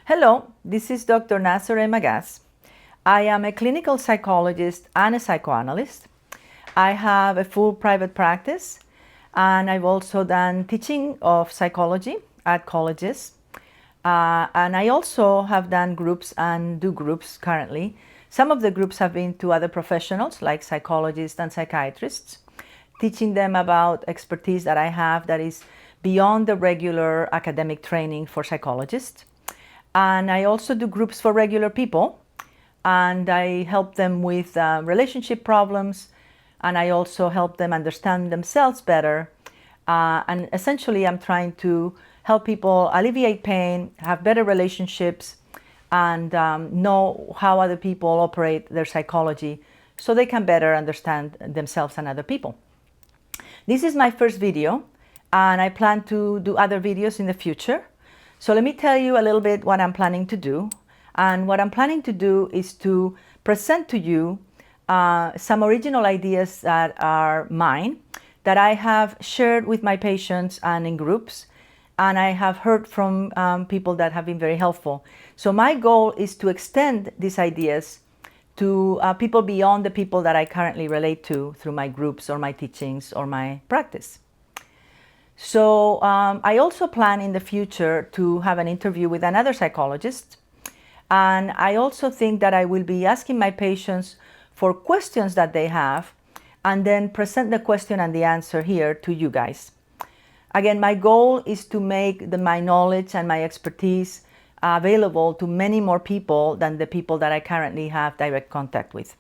Hello, this is Dr. Nazare Magas. I am a clinical psychologist and a psychoanalyst. I have a full private practice, and I've also done teaching of psychology at colleges. And I also have done groups and do groups currently. Some of the groups have been to other professionals like psychologists and psychiatrists, teaching them about expertise that I have that is beyond the regular academic training for psychologists. And I also do groups for regular people, and I help them with relationship problems, and I also help them understand themselves better. And essentially, I'm trying to help people alleviate pain, have better relationships, and know how other people operate their psychology so they can better understand themselves and other people. This is my first video, and I plan to do other videos in the future. So let me tell you a little bit what I'm planning to do. And what I'm planning to do is to present to you some original ideas that are mine, that I have shared with my patients and in groups, and I have heard from people that have been very helpful. So my goal is to extend these ideas to people beyond the people that I currently relate to through my groups or my teachings or my practice. So I also plan in the future to have an interview with another psychologist. And I also think that I will be asking my patients for questions that they have and then present the question and the answer here to you guys. Again, my goal is to make my knowledge and my expertise available to many more people than the people that I currently have direct contact with.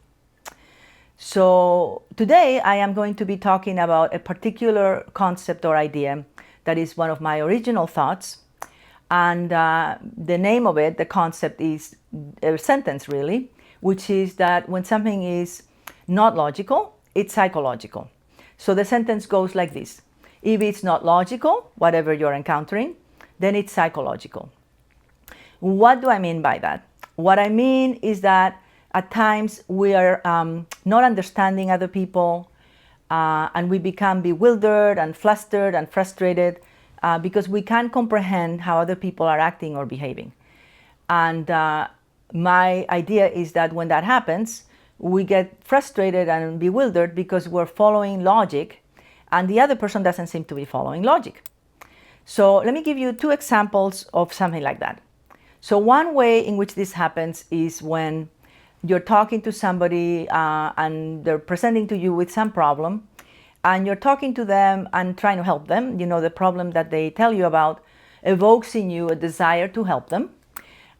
So today I am going to be talking about a particular concept or idea that is one of my original thoughts. And the name of it, the concept, is a sentence really, which is that when something is not logical, it's psychological. So the sentence goes like this: if it's not logical, whatever you're encountering, then it's psychological. What do I mean by that? What I mean is that at times we are not understanding other people, and we become bewildered and flustered and frustrated because we can't comprehend how other people are acting or behaving. And my idea is that when that happens, we get frustrated and bewildered because we're following logic, and the other person doesn't seem to be following logic. So let me give you two examples of something like that. So one way in which this happens is when you're talking to somebody and they're presenting to you with some problem, and you're talking to them and trying to help them. You know, the problem that they tell you about evokes in you a desire to help them.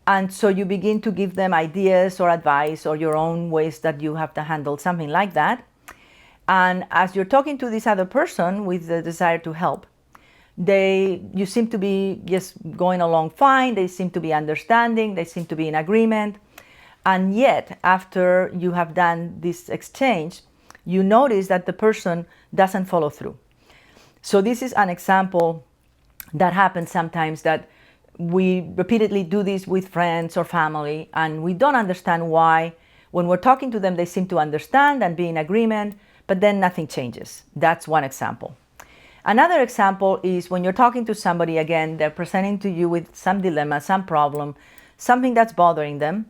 And so you begin to give them ideas or advice or your own ways that you have to handle something like that. And as you're talking to this other person with the desire to help, you seem to be just going along fine. They seem to be understanding. They seem to be in agreement. And yet, after you have done this exchange, you notice that the person doesn't follow through. So this is an example that happens sometimes, that we repeatedly do this with friends or family, and we don't understand why. When we're talking to them, they seem to understand and be in agreement, but then nothing changes. That's one example. Another example is when you're talking to somebody, again, they're presenting to you with some dilemma, some problem, something that's bothering them.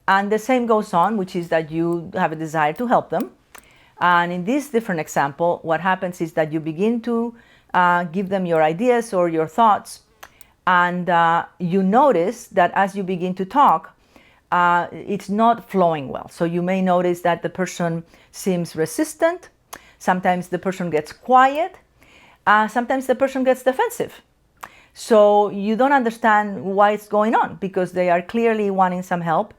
And the same goes on, which is that you have a desire to help them. And in this different example, what happens is that you begin to give them your ideas or your thoughts. And you notice that as you begin to talk, it's not flowing well. So you may notice that the person seems resistant. Sometimes the person gets quiet. Sometimes the person gets defensive. So you don't understand why it's going on, because they are clearly wanting some help.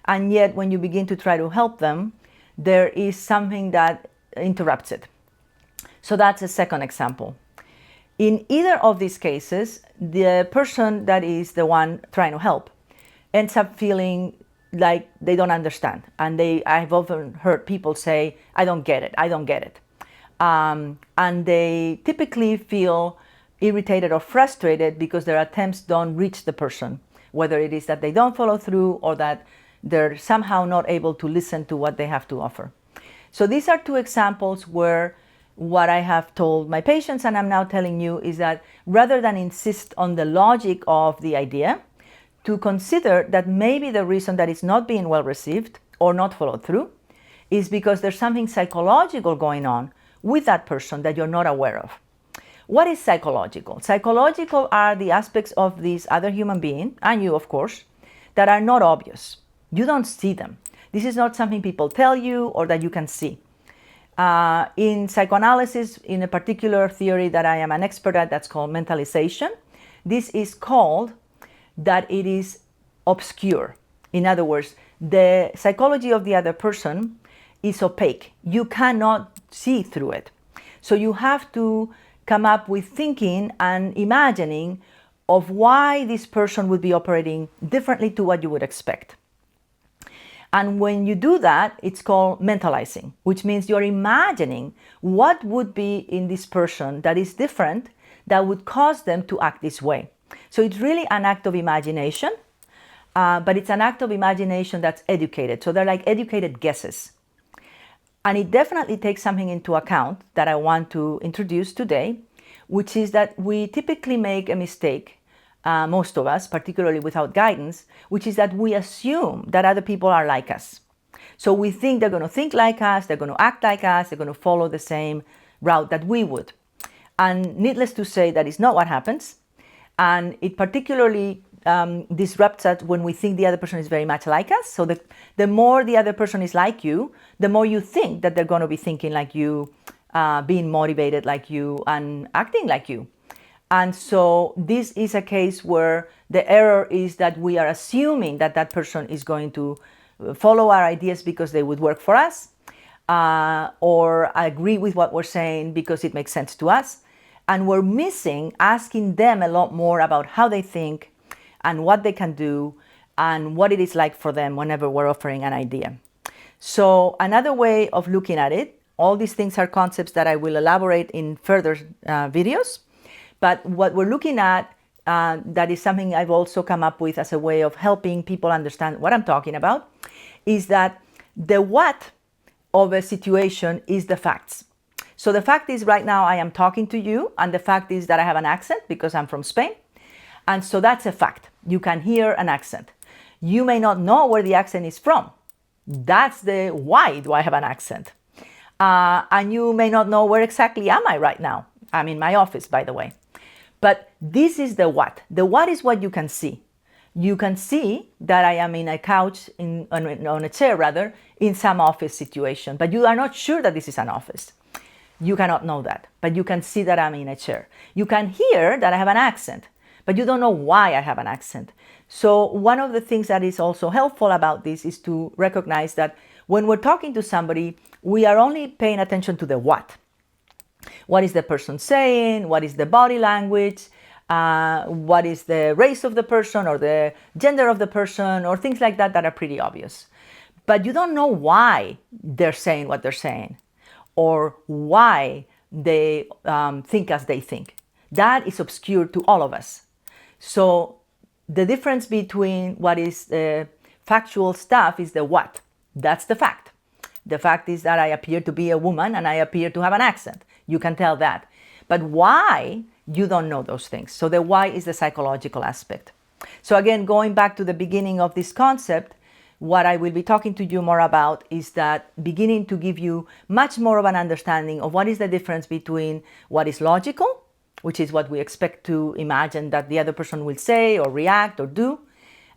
And yet when you begin to try to help them, there is something that interrupts it. So that's a second example. In either of these cases, the person that is the one trying to help ends up feeling like they don't understand. And I've often heard people say, I don't get it, I don't get it. And they typically feel irritated or frustrated because their attempts don't reach the person, whether it is that they don't follow through or that they're somehow not able to listen to what they have to offer. So these are two examples where what I have told my patients, and I'm now telling you, is that rather than insist on the logic of the idea, to consider that maybe the reason that it's not being well received or not followed through is because there's something psychological going on with that person that you're not aware of. What is psychological? Psychological are the aspects of this other human being, and you, of course, that are not obvious. You don't see them. This is not something people tell you or that you can see. In psychoanalysis, in a particular theory that I am an expert at, that's called mentalization, this is called that it is obscure. In other words, the psychology of the other person is opaque. You cannot see through it. So you have to come up with thinking and imagining of why this person would be operating differently to what you would expect. And when you do that, it's called mentalizing, which means you're imagining what would be in this person that is different, that would cause them to act this way. So it's really an act of imagination, but it's an act of imagination that's educated. So they're like educated guesses. And it definitely takes something into account that I want to introduce today, which is that we typically make a mistake, most of us, particularly without guidance, which is that we assume that other people are like us. So we think they're going to think like us, they're going to act like us, they're going to follow the same route that we would. And needless to say, that is not what happens. And it particularly disrupts us when we think the other person is very much like us. So the more the other person is like you, the more you think that they're going to be thinking like you, being motivated like you, and acting like you. And so this is a case where the error is that we are assuming that that person is going to follow our ideas because they would work for us, or agree with what we're saying because it makes sense to us. And we're missing asking them a lot more about how they think and what they can do and what it is like for them whenever we're offering an idea. So another way of looking at it, all these things are concepts that I will elaborate in further videos. But what we're looking at, that is something I've also come up with as a way of helping people understand what I'm talking about, is that the what of a situation is the facts. So the fact is right now I am talking to you, and the fact is that I have an accent because I'm from Spain. And so that's a fact. You can hear an accent. You may not know where the accent is from. That's the why do I have an accent. And you may not know where exactly am I right now. I'm in my office, by the way. But this is the what. The what is what you can see. You can see that I am in a couch, on a chair rather, in some office situation, but you are not sure that this is an office. You cannot know that, but you can see that I'm in a chair. You can hear that I have an accent, but you don't know why I have an accent. So one of the things that is also helpful about this is to recognize that when we're talking to somebody, we are only paying attention to the what. What is the person saying? What is the body language? What is the race of the person or the gender of the person, or things like that that are pretty obvious. But you don't know why they're saying what they're saying or why they think as they think. That is obscure to all of us. So the difference between what is the factual stuff is the what. That's the fact. The fact is that I appear to be a woman and I appear to have an accent. You can tell that. But why, you don't know those things. So the why is the psychological aspect. So again, going back to the beginning of this concept, what I will be talking to you more about is that beginning to give you much more of an understanding of what is the difference between what is logical, which is what we expect to imagine that the other person will say or react or do,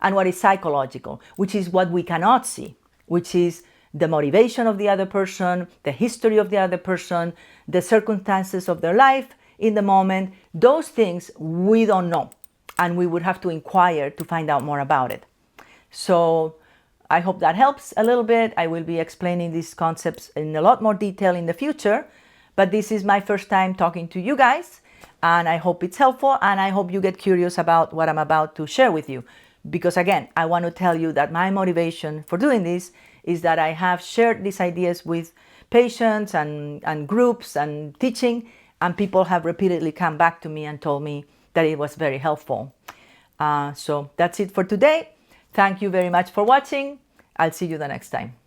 and what is psychological, which is what we cannot see, which is the motivation of the other person, the history of the other person, the circumstances of their life in the moment. Those things we don't know, and we would have to inquire to find out more about it. So I hope that helps a little bit. I will be explaining these concepts in a lot more detail in the future, but this is my first time talking to you guys, and I hope it's helpful, and I hope you get curious about what I'm about to share with you. Because again, I want to tell you that my motivation for doing this is that I have shared these ideas with patients and groups and teaching, and people have repeatedly come back to me and told me that it was very helpful. So that's it for today. Thank you very much for watching. I'll see you the next time.